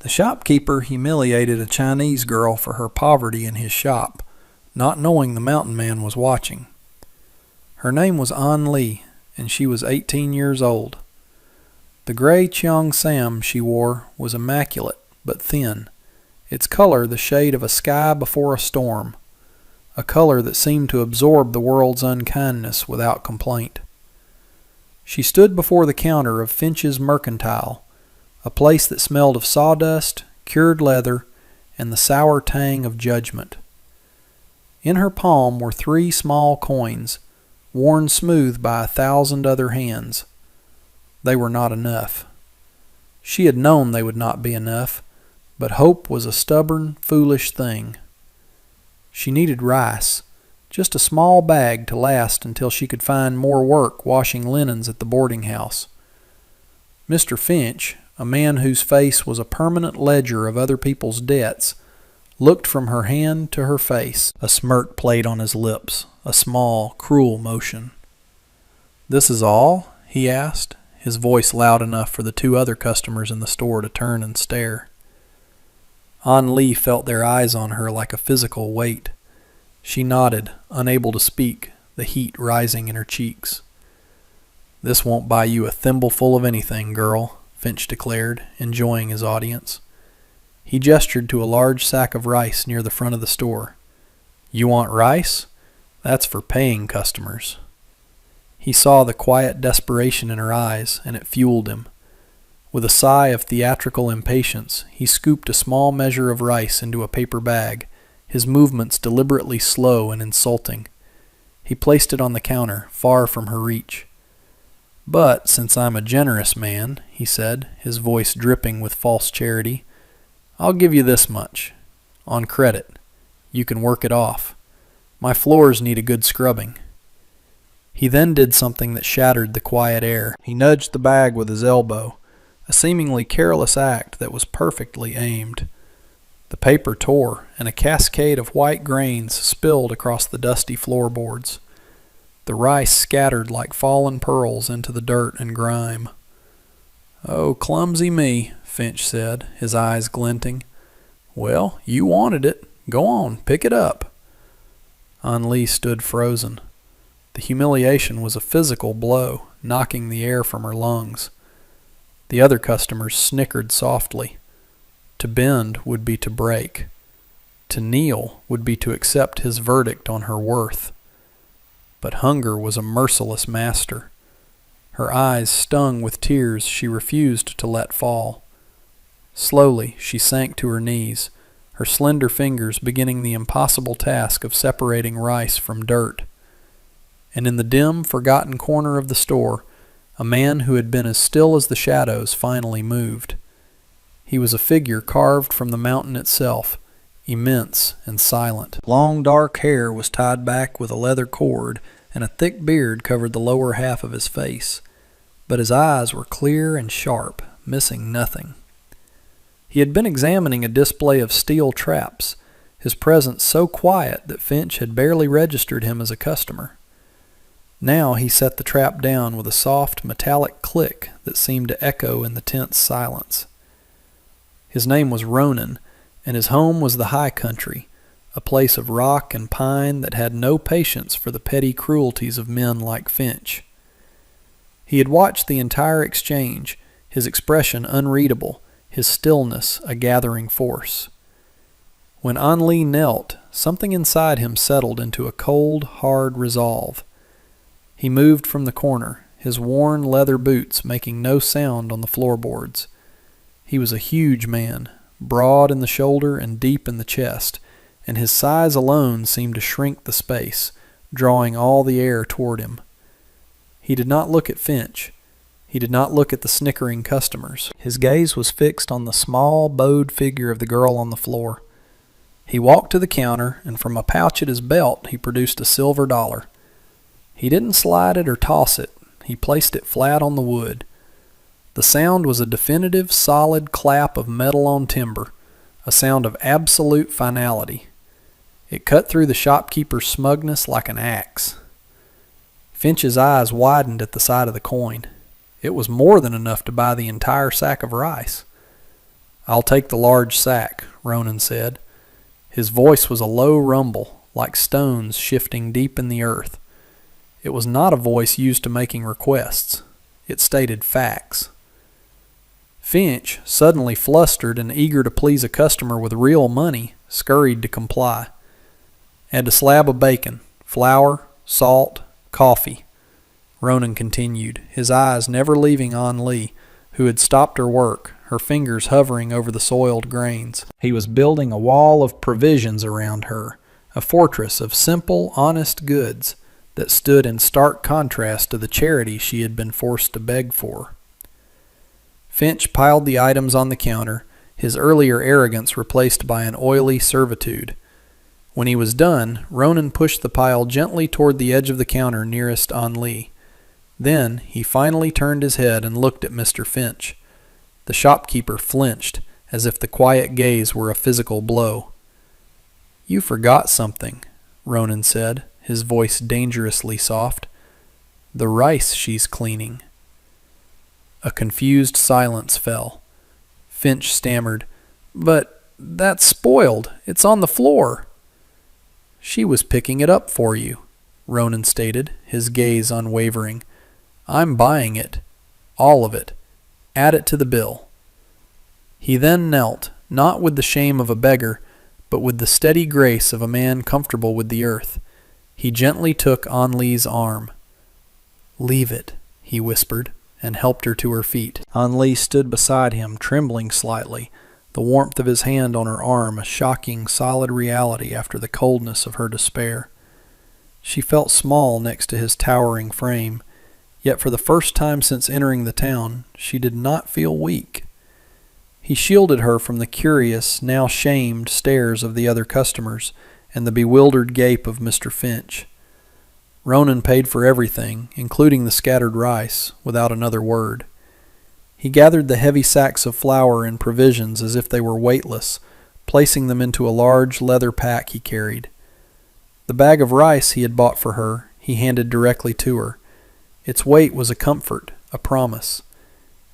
The shopkeeper humiliated a Chinese girl for her poverty in his shop, not knowing the mountain man was watching. Her name was An Li, and she was 18 years old. The gray Cheong Sam she wore was immaculate, but thin, its color the shade of a sky before a storm, a color that seemed to absorb the world's unkindness without complaint. She stood before the counter of Finch's Mercantile, a place that smelled of sawdust, cured leather, and the sour tang of judgment. In her palm were 3 small coins, worn smooth by 1,000 other hands. They were not enough. She had known they would not be enough, but hope was a stubborn, foolish thing. She needed rice, just a small bag to last until she could find more work washing linens at the boarding house. Mr. Finch, a man whose face was a permanent ledger of other people's debts, looked from her hand to her face. A smirk played on his lips, a small, cruel motion. "This is all?" he asked, his voice loud enough for the 2 other customers in the store to turn and stare. An Li felt their eyes on her like a physical weight. She nodded, unable to speak, the heat rising in her cheeks. "This won't buy you a thimbleful of anything, girl," Finch declared, enjoying his audience. He gestured to a large sack of rice near the front of the store. "You want rice? That's for paying customers." He saw the quiet desperation in her eyes, and it fueled him. With a sigh of theatrical impatience, he scooped a small measure of rice into a paper bag, his movements deliberately slow and insulting. He placed it on the counter, far from her reach. "But since I'm a generous man," he said, his voice dripping with false charity, "I'll give you this much. On credit. You can work it off. My floors need a good scrubbing." He then did something that shattered the quiet air. He nudged the bag with his elbow, a seemingly careless act that was perfectly aimed. The paper tore, and a cascade of white grains spilled across the dusty floorboards. The rice scattered like fallen pearls into the dirt and grime. "Oh, clumsy me," Finch said, his eyes glinting. "Well, you wanted it. Go on, pick it up." An Li stood frozen. The humiliation was a physical blow, knocking the air from her lungs. The other customers snickered softly. To bend would be to break. To kneel would be to accept his verdict on her worth. But hunger was a merciless master. Her eyes stung with tears she refused to let fall. Slowly she sank to her knees, her slender fingers beginning the impossible task of separating rice from dirt. And in the dim, forgotten corner of the store, a man who had been as still as the shadows finally moved. He was a figure carved from the mountain itself, immense and silent. Long dark hair was tied back with a leather cord, and a thick beard covered the lower half of his face, but his eyes were clear and sharp, missing nothing. He had been examining a display of steel traps, his presence so quiet that Finch had barely registered him as a customer. Now he set the trap down with a soft, metallic click that seemed to echo in the tense silence. His name was Ronan, and his home was the high country, a place of rock and pine that had no patience for the petty cruelties of men like Finch. He had watched the entire exchange, his expression unreadable, his stillness a gathering force. When An Li knelt, something inside him settled into a cold, hard resolve. He moved from the corner, his worn leather boots making no sound on the floorboards. He was a huge man, broad in the shoulder and deep in the chest, and his size alone seemed to shrink the space, drawing all the air toward him. He did not look at Finch. He did not look at the snickering customers. His gaze was fixed on the small, bowed figure of the girl on the floor. He walked to the counter, and from a pouch at his belt he produced a silver dollar. He didn't slide it or toss it. He placed it flat on the wood. The sound was a definitive, solid clap of metal on timber, a sound of absolute finality. It cut through the shopkeeper's smugness like an axe. Finch's eyes widened at the sight of the coin. It was more than enough to buy the entire sack of rice. "I'll take the large sack," Ronan said. His voice was a low rumble, like stones shifting deep in the earth. It was not a voice used to making requests. It stated facts. Finch, suddenly flustered and eager to please a customer with real money, scurried to comply. "Add a slab of bacon, flour, salt, coffee," Ronan continued, his eyes never leaving An Lee, who had stopped her work, her fingers hovering over the soiled grains. He was building a wall of provisions around her, a fortress of simple, honest goods that stood in stark contrast to the charity she had been forced to beg for. Finch piled the items on the counter, his earlier arrogance replaced by an oily servitude. When he was done, Ronan pushed the pile gently toward the edge of the counter nearest An Lee. Then he finally turned his head and looked at Mr. Finch. The shopkeeper flinched, as if the quiet gaze were a physical blow. "You forgot something," Ronan said, his voice dangerously soft. "The rice she's cleaning." A confused silence fell. Finch stammered, "But that's spoiled. It's on the floor." "She was picking it up for you," Ronan stated, his gaze unwavering. "I'm buying it. All of it. Add it to the bill." He then knelt, not with the shame of a beggar, but with the steady grace of a man comfortable with the earth. He gently took An Lee's arm. "Leave it," he whispered, and helped her to her feet. An Lee stood beside him, trembling slightly, the warmth of his hand on her arm a shocking, solid reality after the coldness of her despair. She felt small next to his towering frame, yet for the first time since entering the town, she did not feel weak. He shielded her from the curious, now shamed stares of the other customers and the bewildered gape of Mr. Finch. Ronan paid for everything, including the scattered rice, without another word. He gathered the heavy sacks of flour and provisions as if they were weightless, placing them into a large leather pack he carried. The bag of rice he had bought for her he handed directly to her. Its weight was a comfort, a promise.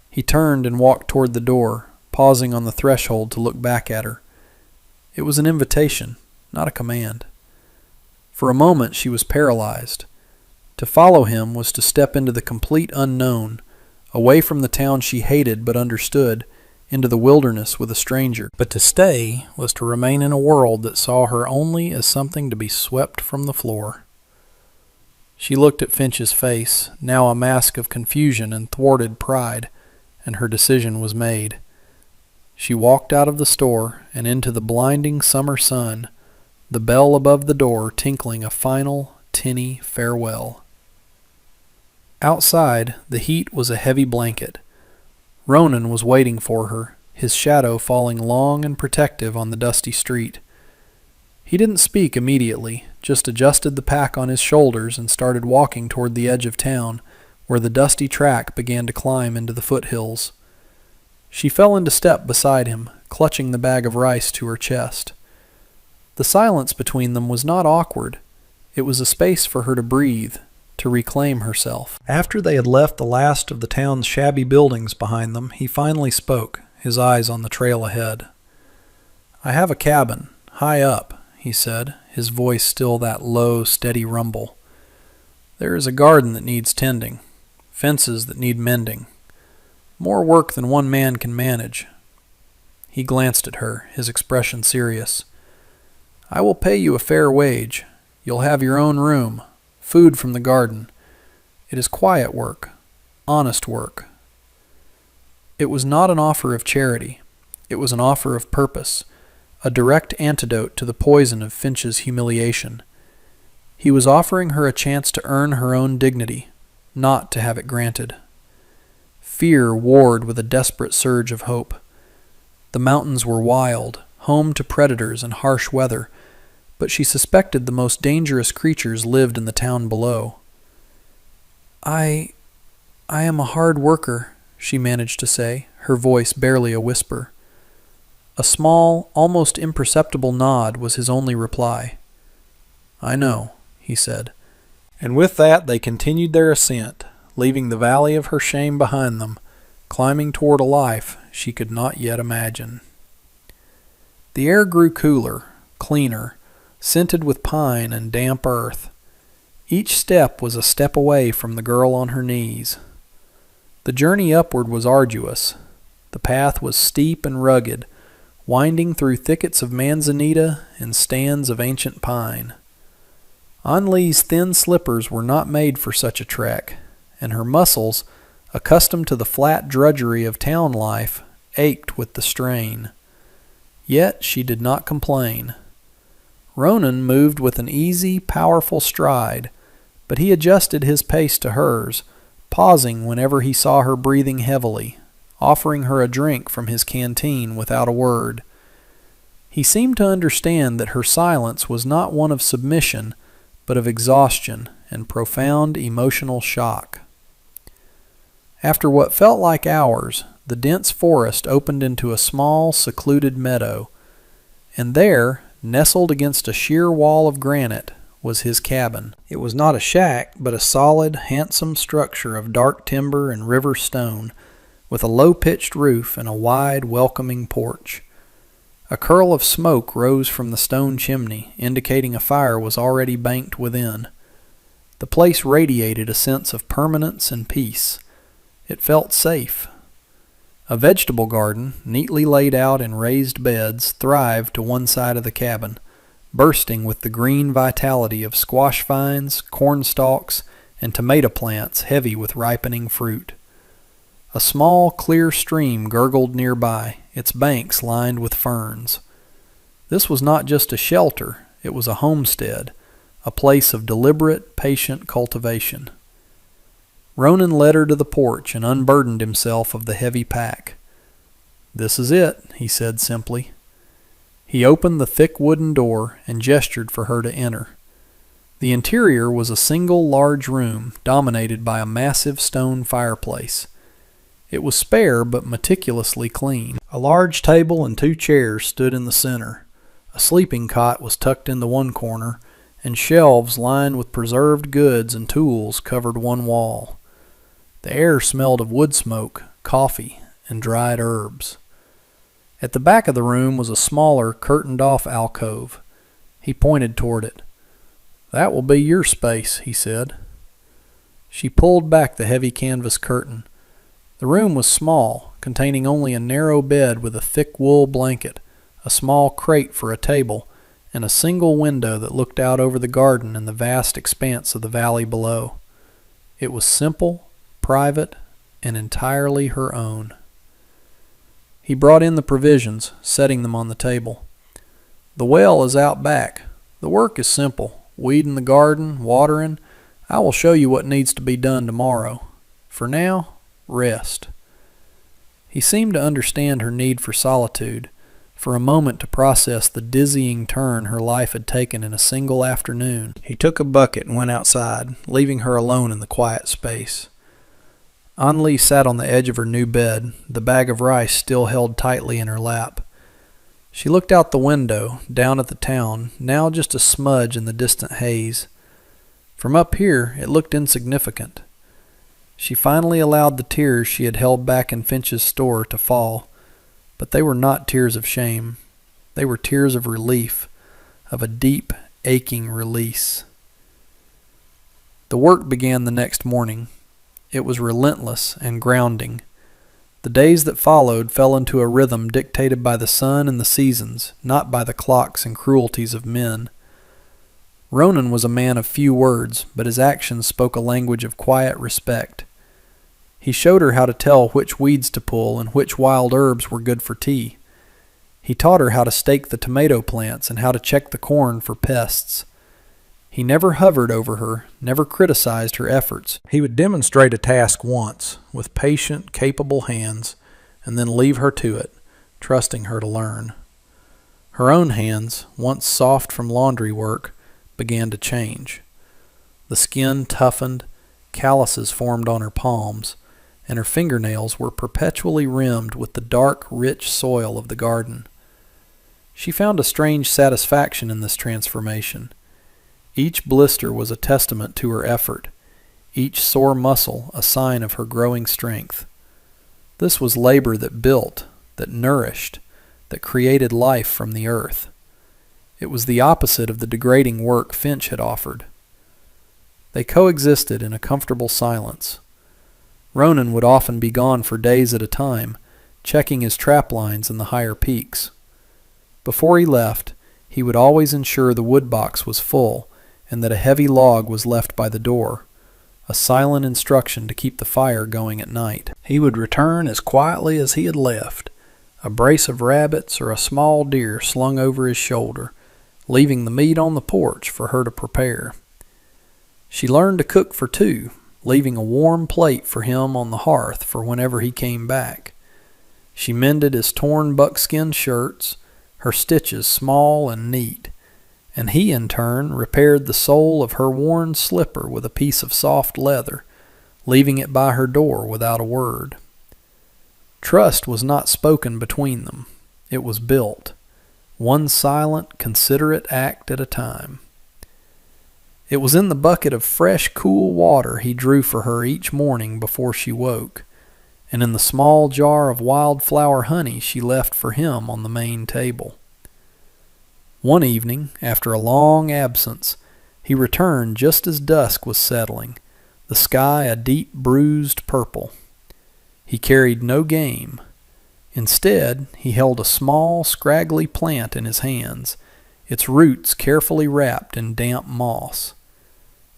He turned and walked toward the door, pausing on the threshold to look back at her. It was an invitation, not a command. For a moment she was paralyzed. To follow him was to step into the complete unknown, away from the town she hated but understood, into the wilderness with a stranger. But to stay was to remain in a world that saw her only as something to be swept from the floor. She looked at Finch's face, now a mask of confusion and thwarted pride, and her decision was made. She walked out of the store and into the blinding summer sun, the bell above the door tinkling a final, tinny farewell. Outside, the heat was a heavy blanket. Ronan was waiting for her, his shadow falling long and protective on the dusty street. He didn't speak immediately, just adjusted the pack on his shoulders and started walking toward the edge of town, where the dusty track began to climb into the foothills. She fell into step beside him, clutching the bag of rice to her chest. The silence between them was not awkward. It was a space for her to breathe, to reclaim herself. After they had left the last of the town's shabby buildings behind them, he finally spoke, his eyes on the trail ahead. "I have a cabin, high up," he said, his voice still that low, steady rumble. "There is a garden that needs tending, fences that need mending. More work than one man can manage." He glanced at her, his expression serious. "I will pay you a fair wage. You'll have your own room, food from the garden. It is quiet work, honest work." It was not an offer of charity. It was an offer of purpose, a direct antidote to the poison of Finch's humiliation. He was offering her a chance to earn her own dignity, not to have it granted. Fear warred with a desperate surge of hope. The mountains were wild, home to predators and harsh weather, but she suspected the most dangerous creatures lived in the town below. I am a hard worker," she managed to say, her voice barely a whisper. A small, almost imperceptible nod was his only reply. "I know," he said. And with that they continued their ascent, leaving the valley of her shame behind them, climbing toward a life she could not yet imagine. The air grew cooler, cleaner, scented with pine and damp earth. Each step was a step away from the girl on her knees. The journey upward was arduous. The path was steep and rugged, winding through thickets of manzanita and stands of ancient pine. Anli's thin slippers were not made for such a trek, and her muscles, accustomed to the flat drudgery of town life, ached with the strain. Yet she did not complain. Ronan moved with an easy, powerful stride, but he adjusted his pace to hers, pausing whenever he saw her breathing heavily, offering her a drink from his canteen without a word. He seemed to understand that her silence was not one of submission, but of exhaustion and profound emotional shock. After what felt like hours, the dense forest opened into a small, secluded meadow, and there, nestled against a sheer wall of granite, was his cabin. It was not a shack, but a solid, handsome structure of dark timber and river stone, with a low-pitched roof and a wide, welcoming porch. A curl of smoke rose from the stone chimney, indicating a fire was already banked within. The place radiated a sense of permanence and peace. It felt safe. A vegetable garden, neatly laid out in raised beds, thrived to one side of the cabin, bursting with the green vitality of squash vines, corn stalks, and tomato plants heavy with ripening fruit. A small, clear stream gurgled nearby, its banks lined with ferns. This was not just a shelter, it was a homestead, a place of deliberate, patient cultivation. Ronan led her to the porch and unburdened himself of the heavy pack. "This is it," he said simply. He opened the thick wooden door and gestured for her to enter. The interior was a single large room dominated by a massive stone fireplace. It was spare but meticulously clean. A large table and 2 chairs stood in the center. A sleeping cot was tucked into one corner, and shelves lined with preserved goods and tools covered one wall. The air smelled of wood smoke, coffee, and dried herbs. At the back of the room was a smaller, curtained-off alcove. He pointed toward it. "That will be your space," he said. She pulled back the heavy canvas curtain. The room was small, containing only a narrow bed with a thick wool blanket, a small crate for a table, and a single window that looked out over the garden and the vast expanse of the valley below. It was simple, private, and entirely her own. He brought in the provisions, setting them on the table. "The well is out back. The work is simple. Weeding the garden, watering. I will show you what needs to be done tomorrow. For now, rest." He seemed to understand her need for solitude, for a moment to process the dizzying turn her life had taken in a single afternoon. He took a bucket and went outside, leaving her alone in the quiet space. Anli sat on the edge of her new bed, the bag of rice still held tightly in her lap. She looked out the window, down at the town, now just a smudge in the distant haze. From up here, it looked insignificant. She finally allowed the tears she had held back in Finch's store to fall, but they were not tears of shame. They were tears of relief, of a deep, aching release. The work began the next morning. It was relentless and grounding. The days that followed fell into a rhythm dictated by the sun and the seasons, not by the clocks and cruelties of men. Ronan was a man of few words, but his actions spoke a language of quiet respect. He showed her how to tell which weeds to pull and which wild herbs were good for tea. He taught her how to stake the tomato plants and how to check the corn for pests. He never hovered over her, never criticized her efforts. He would demonstrate a task once, with patient, capable hands, and then leave her to it, trusting her to learn. Her own hands, once soft from laundry work, began to change. The skin toughened, calluses formed on her palms, and her fingernails were perpetually rimmed with the dark, rich soil of the garden. She found a strange satisfaction in this transformation. Each blister was a testament to her effort, each sore muscle a sign of her growing strength. This was labor that built, that nourished, that created life from the earth. It was the opposite of the degrading work Finch had offered. They coexisted in a comfortable silence. Ronan would often be gone for days at a time, checking his trap lines in the higher peaks. Before he left, he would always ensure the wood box was full and that a heavy log was left by the door, a silent instruction to keep the fire going at night. He would return as quietly as he had left, a brace of rabbits or a small deer slung over his shoulder, leaving the meat on the porch for her to prepare. She learned to cook for two, leaving a warm plate for him on the hearth for whenever he came back. She mended his torn buckskin shirts, her stitches small and neat, and he in turn repaired the sole of her worn slipper with a piece of soft leather, leaving it by her door without a word. Trust was not spoken between them. It was built, one silent, considerate act at a time. It was in the bucket of fresh, cool water he drew for her each morning before she woke, and in the small jar of wildflower honey she left for him on the main table. One evening, after a long absence, he returned just as dusk was settling, the sky a deep bruised purple. He carried no game. Instead, he held a small, scraggly plant in his hands, its roots carefully wrapped in damp moss.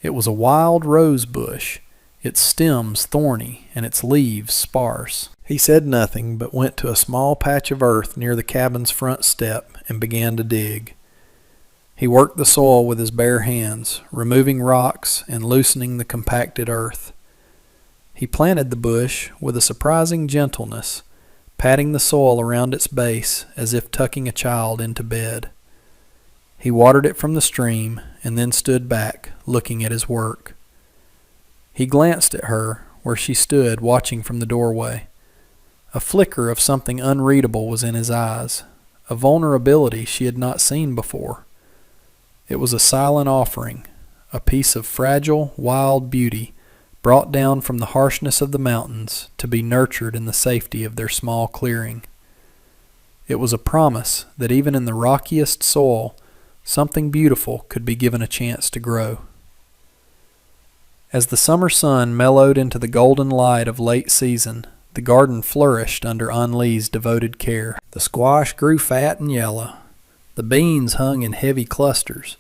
It was a wild rose bush, its stems thorny and its leaves sparse. He said nothing, but went to a small patch of earth near the cabin's front step and began to dig. He worked the soil with his bare hands, removing rocks and loosening the compacted earth. He planted the bush with a surprising gentleness, patting the soil around its base as if tucking a child into bed. He watered it from the stream and then stood back, looking at his work. He glanced at her where she stood watching from the doorway. A flicker of something unreadable was in his eyes, a vulnerability she had not seen before. It was a silent offering, a piece of fragile, wild beauty, brought down from the harshness of the mountains to be nurtured in the safety of their small clearing. It was a promise that even in the rockiest soil, something beautiful could be given a chance to grow. As the summer sun mellowed into the golden light of late season, the garden flourished under Anli's devoted care. The squash grew fat and yellow, the beans hung in heavy clusters,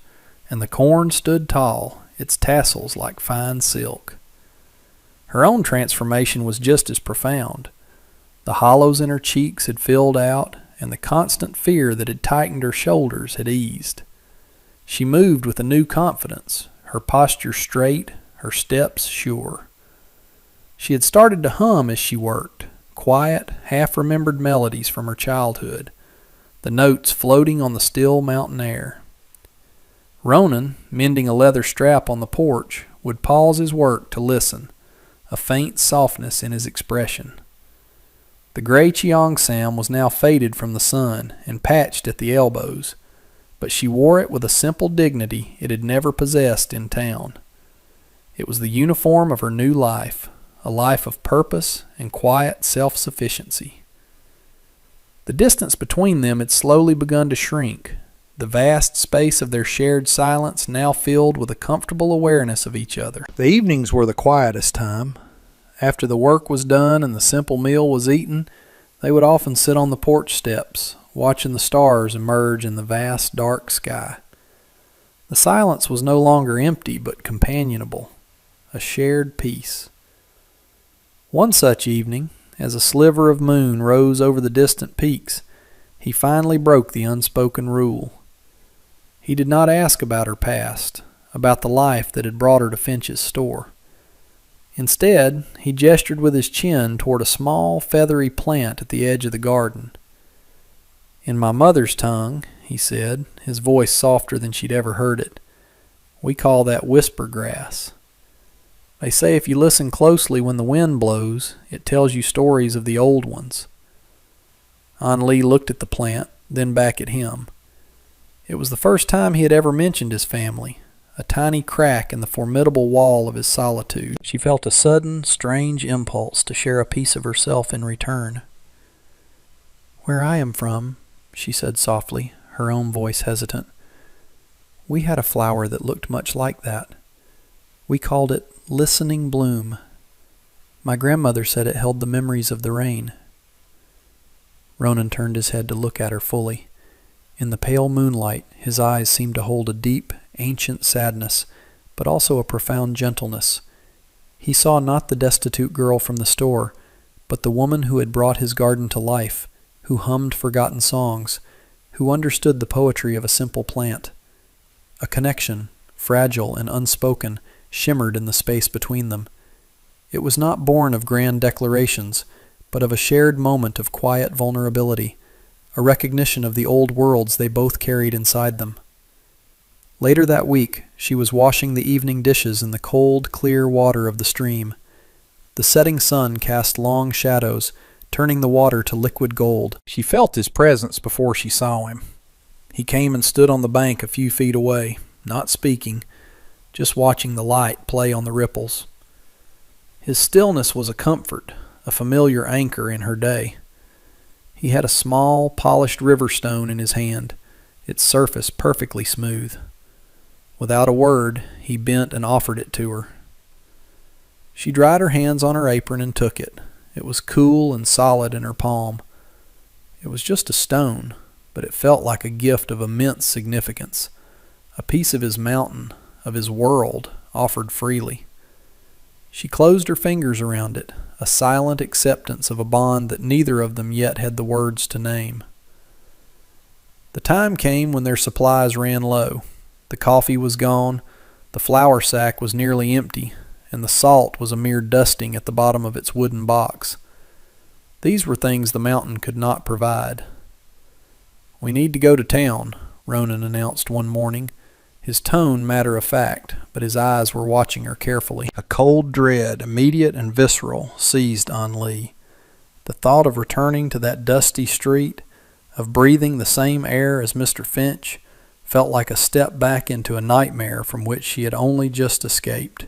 and the corn stood tall, its tassels like fine silk. Her own transformation was just as profound. The hollows in her cheeks had filled out, and the constant fear that had tightened her shoulders had eased. She moved with a new confidence, her posture straight, her steps sure. She had started to hum as she worked, quiet, half-remembered melodies from her childhood, the notes floating on the still mountain air. Ronan, mending a leather strap on the porch, would pause his work to listen, a faint softness in his expression. The gray cheongsam was now faded from the sun and patched at the elbows, but she wore it with a simple dignity it had never possessed in town. It was the uniform of her new life, a life of purpose and quiet self-sufficiency. The distance between them had slowly begun to shrink, the vast space of their shared silence now filled with a comfortable awareness of each other. The evenings were the quietest time. After the work was done and the simple meal was eaten, they would often sit on the porch steps, watching the stars emerge in the vast dark sky. The silence was no longer empty but companionable, a shared peace. One such evening, as a sliver of moon rose over the distant peaks, he finally broke the unspoken rule. He did not ask about her past, about the life that had brought her to Finch's store. Instead, he gestured with his chin toward a small, feathery plant at the edge of the garden. "In my mother's tongue," he said, his voice softer than she'd ever heard it, "we call that whisper grass. They say if you listen closely when the wind blows, it tells you stories of the old ones." Anli looked at the plant, then back at him. It was the first time he had ever mentioned his family, a tiny crack in the formidable wall of his solitude. She felt a sudden, strange impulse to share a piece of herself in return. "Where I am from," she said softly, her own voice hesitant, "we had a flower that looked much like that. We called it Listening Bloom. My grandmother said it held the memories of the rain." Ronan turned his head to look at her fully. In the pale moonlight, his eyes seemed to hold a deep, ancient sadness, but also a profound gentleness. He saw not the destitute girl from the store, but the woman who had brought his garden to life, who hummed forgotten songs, who understood the poetry of a simple plant. A connection, fragile and unspoken, shimmered in the space between them. It was not born of grand declarations, but of a shared moment of quiet vulnerability, a recognition of the old worlds they both carried inside them. Later that week, she was washing the evening dishes in the cold, clear water of the stream. The setting sun cast long shadows, turning the water to liquid gold. She felt his presence before she saw him. He came and stood on the bank a few feet away, not speaking, just watching the light play on the ripples. His stillness was a comfort, a familiar anchor in her day. He had a small, polished river stone in his hand, its surface perfectly smooth. Without a word, he bent and offered it to her. She dried her hands on her apron and took it. It was cool and solid in her palm. It was just a stone, but it felt like a gift of immense significance, a piece of his mountain, of his world, offered freely. She closed her fingers around it, a silent acceptance of a bond that neither of them yet had the words to name. The time came when their supplies ran low. The coffee was gone, the flour sack was nearly empty, and the salt was a mere dusting at the bottom of its wooden box. These were things the mountain could not provide. "We need to go to town," Ronan announced one morning, his tone matter-of-fact, but his eyes were watching her carefully. A cold dread, immediate and visceral, seized on Lee. The thought of returning to that dusty street, of breathing the same air as Mr. Finch, felt like a step back into a nightmare from which she had only just escaped.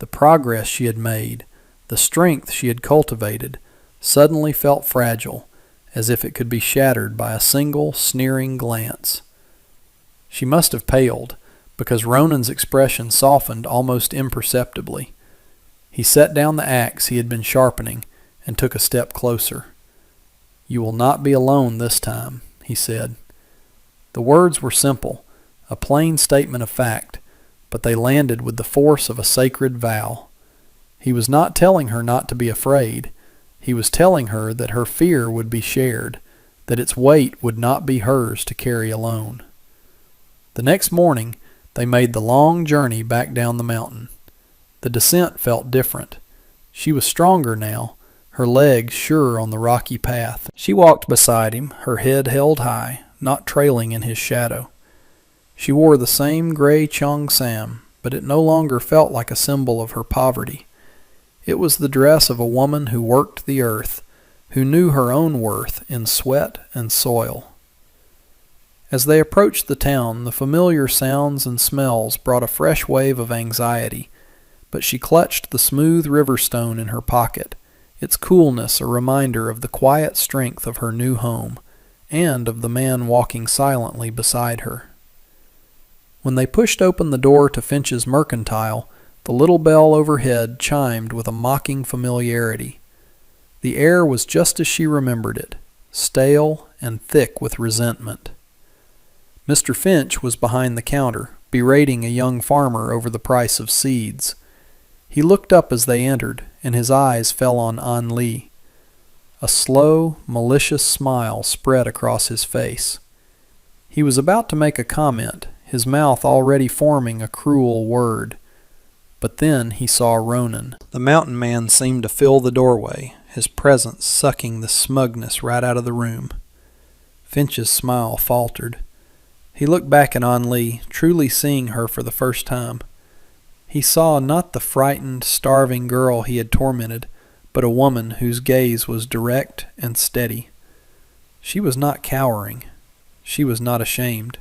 The progress she had made, the strength she had cultivated, suddenly felt fragile, as if it could be shattered by a single sneering glance. She must have paled, because Ronan's expression softened almost imperceptibly. He set down the axe he had been sharpening and took a step closer. "You will not be alone this time," he said. The words were simple, a plain statement of fact, but they landed with the force of a sacred vow. He was not telling her not to be afraid. He was telling her that her fear would be shared, that its weight would not be hers to carry alone. The next morning, they made the long journey back down the mountain. The descent felt different. She was stronger now, her legs sure on the rocky path. She walked beside him, her head held high, not trailing in his shadow. She wore the same gray cheongsam, but it no longer felt like a symbol of her poverty. It was the dress of a woman who worked the earth, who knew her own worth in sweat and soil. As they approached the town, the familiar sounds and smells brought a fresh wave of anxiety, but she clutched the smooth river stone in her pocket, its coolness a reminder of the quiet strength of her new home, and of the man walking silently beside her. When they pushed open the door to Finch's mercantile, the little bell overhead chimed with a mocking familiarity. The air was just as she remembered it, stale and thick with resentment. Mr. Finch was behind the counter, berating a young farmer over the price of seeds. He looked up as they entered, and his eyes fell on An Lee. A slow, malicious smile spread across his face. He was about to make a comment, his mouth already forming a cruel word. But then he saw Ronan. The mountain man seemed to fill the doorway, his presence sucking the smugness right out of the room. Finch's smile faltered. He looked back at An Lee, truly seeing her for the first time. He saw not the frightened, starving girl he had tormented, but a woman whose gaze was direct and steady. She was not cowering. She was not ashamed.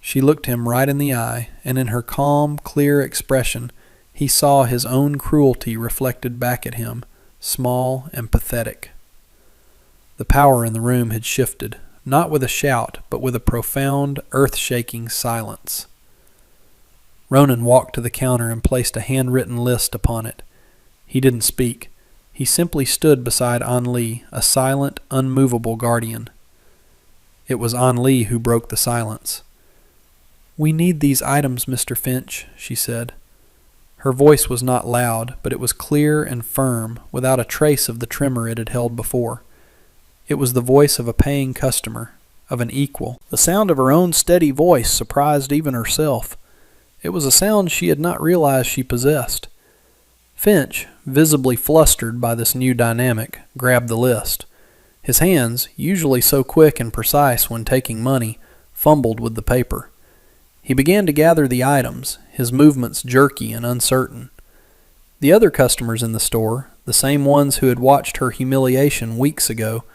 She looked him right in the eye, and in her calm, clear expression, he saw his own cruelty reflected back at him, small and pathetic. The power in the room had shifted, not with a shout, but with a profound, earth-shaking silence. Ronan walked to the counter and placed a handwritten list upon it. He didn't speak. He simply stood beside An Li, a silent, unmovable guardian. It was An Li who broke the silence. "We need these items, Mr. Finch," she said. Her voice was not loud, but it was clear and firm, without a trace of the tremor it had held before. It was the voice of a paying customer, of an equal. The sound of her own steady voice surprised even herself. It was a sound she had not realized she possessed. Finch, visibly flustered by this new dynamic, grabbed the list. His hands, usually so quick and precise when taking money, fumbled with the paper. He began to gather the items, his movements jerky and uncertain. The other customers in the store, the same ones who had watched her humiliation weeks ago,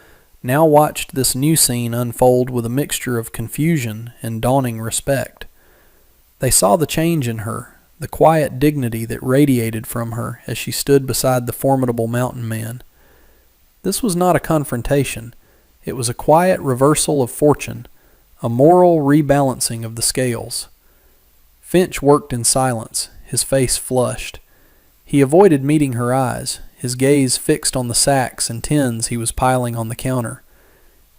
now watched this new scene unfold with a mixture of confusion and dawning respect. They saw the change in her, the quiet dignity that radiated from her as she stood beside the formidable mountain man. This was not a confrontation. It was a quiet reversal of fortune, a moral rebalancing of the scales. Finch worked in silence, his face flushed. He avoided meeting her eyes, his gaze fixed on the sacks and tins he was piling on the counter.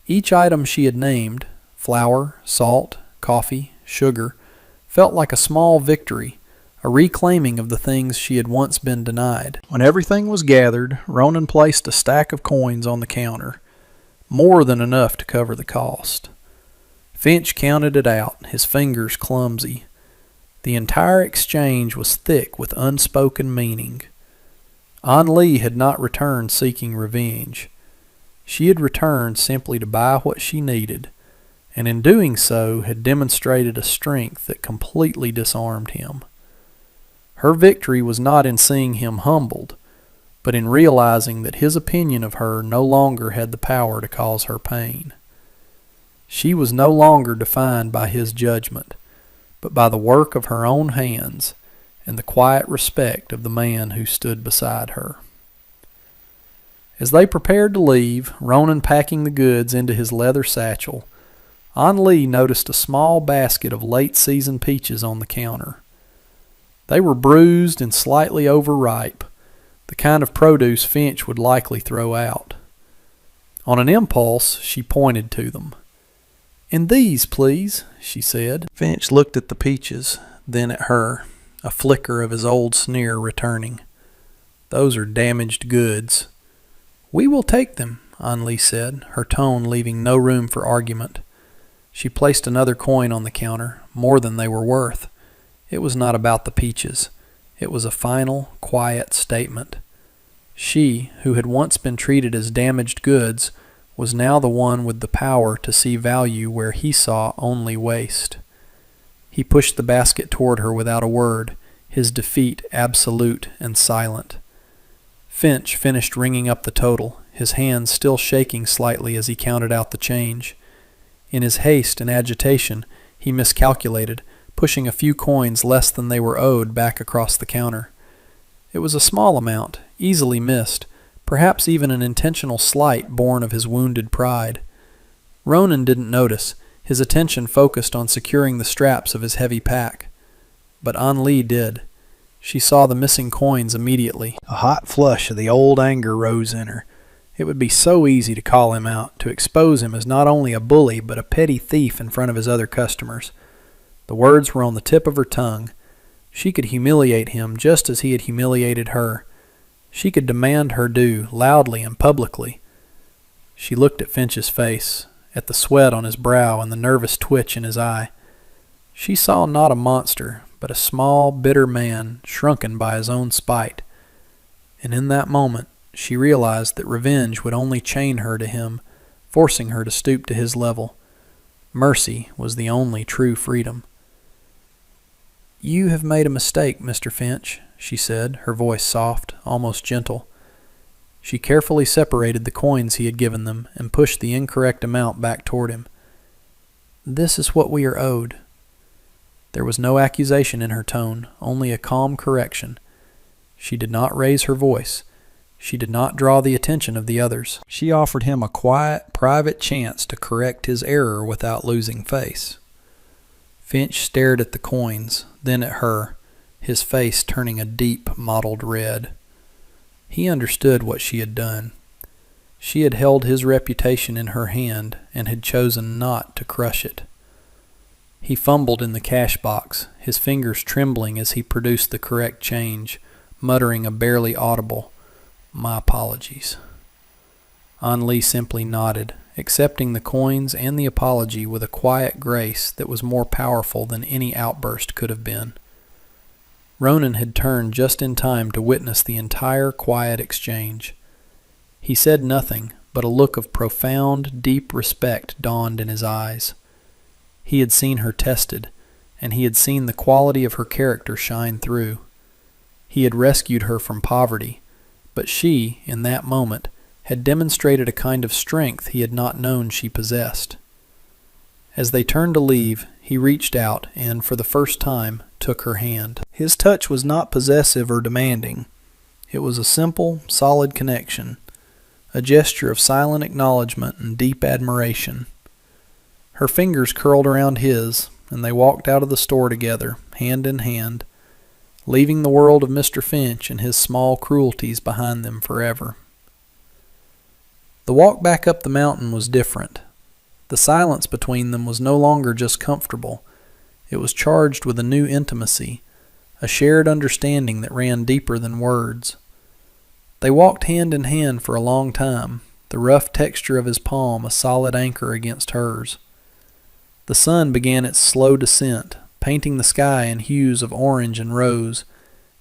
Each item she had named, flour, salt, coffee, sugar, felt like a small victory, a reclaiming of the things she had once been denied. When everything was gathered, Ronan placed a stack of coins on the counter, more than enough to cover the cost. Finch counted it out, his fingers clumsy. The entire exchange was thick with unspoken meaning. An Li had not returned seeking revenge. She had returned simply to buy what she needed, and in doing so had demonstrated a strength that completely disarmed him. Her victory was not in seeing him humbled, but in realizing that his opinion of her no longer had the power to cause her pain. She was no longer defined by his judgment, but by the work of her own hands and the quiet respect of the man who stood beside her. As they prepared to leave, Ronan packing the goods into his leather satchel, An Li noticed a small basket of late-season peaches on the counter. They were bruised and slightly overripe, the kind of produce Finch would likely throw out. On an impulse, she pointed to them. "And these, please," she said. Finch looked at the peaches, then at her, a flicker of his old sneer returning. "Those are damaged goods." "We will take them," An Li said, her tone leaving no room for argument. She placed another coin on the counter, more than they were worth. It was not about the peaches. It was a final, quiet statement. She, who had once been treated as damaged goods, was now the one with the power to see value where he saw only waste. He pushed the basket toward her without a word, his defeat absolute and silent. Finch finished ringing up the total, his hands still shaking slightly as he counted out the change. In his haste and agitation, he miscalculated, pushing a few coins less than they were owed back across the counter. It was a small amount, easily missed, perhaps even an intentional slight born of his wounded pride. Ronan didn't notice, his attention focused on securing the straps of his heavy pack. But An Li did. She saw the missing coins immediately. A hot flush of the old anger rose in her. It would be so easy to call him out, to expose him as not only a bully but a petty thief in front of his other customers. The words were on the tip of her tongue. She could humiliate him just as he had humiliated her. She could demand her due, loudly and publicly. She looked at Finch's face, at the sweat on his brow and the nervous twitch in his eye. She saw not a monster, but a small, bitter man shrunken by his own spite. And in that moment, she realized that revenge would only chain her to him, forcing her to stoop to his level. Mercy was the only true freedom. "You have made a mistake, Mr. Finch," she said, her voice soft, almost gentle. She carefully separated the coins he had given them and pushed the incorrect amount back toward him. "This is what we are owed." There was no accusation in her tone, only a calm correction. She did not raise her voice. She did not draw the attention of the others. She offered him a quiet, private chance to correct his error without losing face. Finch stared at the coins, then at her, his face turning a deep, mottled red. He understood what she had done. She had held his reputation in her hand and had chosen not to crush it. He fumbled in the cash box, his fingers trembling as he produced the correct change, muttering a barely audible, "My apologies." An Li simply nodded, accepting the coins and the apology with a quiet grace that was more powerful than any outburst could have been. Ronan had turned just in time to witness the entire quiet exchange. He said nothing, but a look of profound, deep respect dawned in his eyes. He had seen her tested, and he had seen the quality of her character shine through. He had rescued her from poverty, but she, in that moment, had demonstrated a kind of strength he had not known she possessed. As they turned to leave, he reached out and, for the first time, took her hand. His touch was not possessive or demanding. It was a simple, solid connection, a gesture of silent acknowledgement and deep admiration. Her fingers curled around his, and they walked out of the store together, hand in hand, leaving the world of Mr. Finch and his small cruelties behind them forever. The walk back up the mountain was different. The silence between them was no longer just comfortable. It was charged with a new intimacy, a shared understanding that ran deeper than words. They walked hand in hand for a long time, the rough texture of his palm a solid anchor against hers. The sun began its slow descent, painting the sky in hues of orange and rose,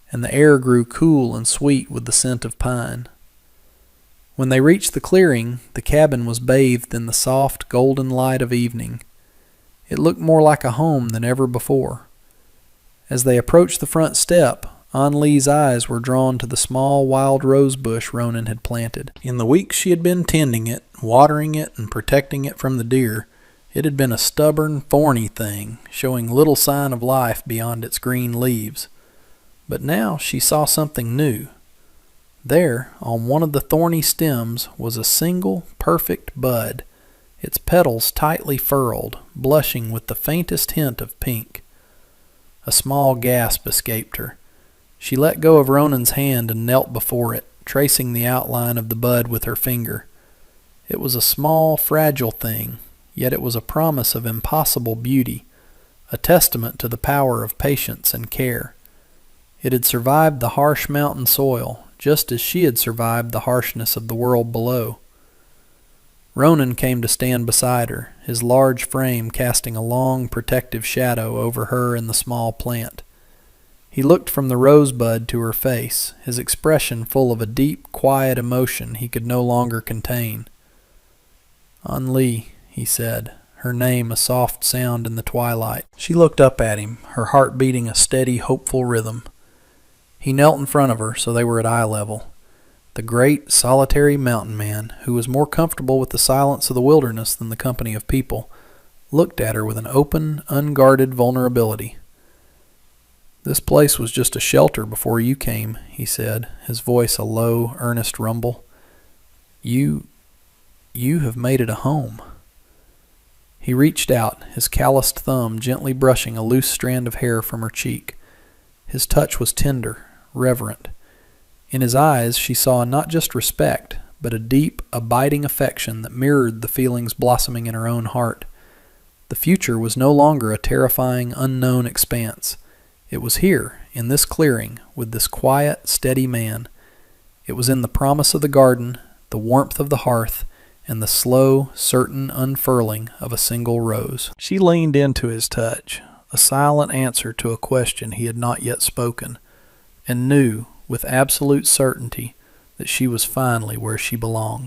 and the air grew cool and sweet with the scent of pine. When they reached the clearing, the cabin was bathed in the soft, golden light of evening. It looked more like a home than ever before. As they approached the front step, An Li's eyes were drawn to the small wild rose bush Ronan had planted. In the weeks she had been tending it, watering it, and protecting it from the deer, it had been a stubborn, thorny thing, showing little sign of life beyond its green leaves. But now she saw something new. There, on one of the thorny stems, was a single, perfect bud, its petals tightly furled, blushing with the faintest hint of pink. A small gasp escaped her. She let go of Ronan's hand and knelt before it, tracing the outline of the bud with her finger. It was a small, fragile thing, yet it was a promise of impossible beauty, a testament to the power of patience and care. It had survived the harsh mountain soil, just as she had survived the harshness of the world below. Ronan came to stand beside her, his large frame casting a long, protective shadow over her and the small plant. He looked from the rosebud to her face, his expression full of a deep, quiet emotion he could no longer contain. "An Li," he said, her name a soft sound in the twilight. She looked up at him, her heart beating a steady, hopeful rhythm. He knelt in front of her, so they were at eye level. The great, solitary mountain man, who was more comfortable with the silence of the wilderness than the company of people, looked at her with an open, unguarded vulnerability. "This place was just a shelter before you came," he said, his voice a low, earnest rumble. You have made it a home." He reached out, his calloused thumb gently brushing a loose strand of hair from her cheek. His touch was tender, reverent. In his eyes she saw not just respect, but a deep, abiding affection that mirrored the feelings blossoming in her own heart. The future was no longer a terrifying, unknown expanse. It was here, in this clearing, with this quiet, steady man. It was in the promise of the garden, the warmth of the hearth, and the slow, certain unfurling of a single rose. She leaned into his touch, a silent answer to a question he had not yet spoken, and knew, with absolute certainty, that she was finally where she belonged.